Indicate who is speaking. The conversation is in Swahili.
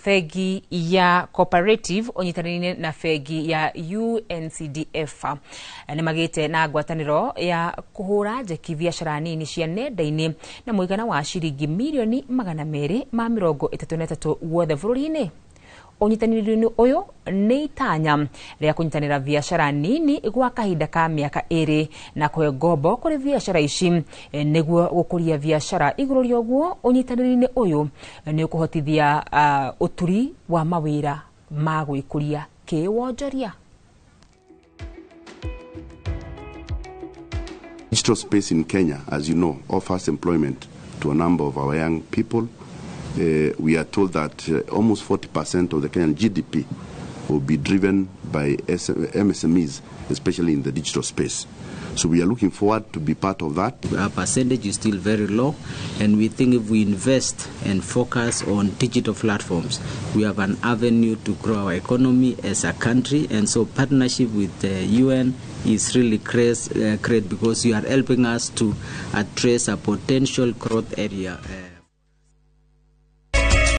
Speaker 1: Bengi ya Co-operative onyitaniine na bengi ya UNCDF nĩ magĩte na ngwatanĩro ya kũhũra njeki biacara nini cia nenda-inĩ na mũigana wa ciringi milioni 233 wothe bũrũri-inĩ. Ũnyitanĩri ũyũ nĩ itanya rĩa kũnyitanĩra biacara nini gwa kahinda ka mĩaka 2 na kũhe ngombo kũrĩ biacara ici nĩguo gũkũria biacara. Igũrũ rĩa ũguo, ũnyitanĩri ũyũ nĩ ũkũhotithia ũturi wa mawĩra ma gwĩkũria kĩwonjoria.
Speaker 2: Digital space in Kenya, as you know, offers employment to a number of our young people. We are told that almost 40% of the Kenyan GDP will be driven by MSMEs, especially in the digital space. So we are looking forward to be part of that.
Speaker 3: Our percentage is still very low, and we think if we invest and focus on digital platforms, we have an avenue to grow our economy as a country. And so partnership with the UN is really great because you are helping us to address a potential growth area.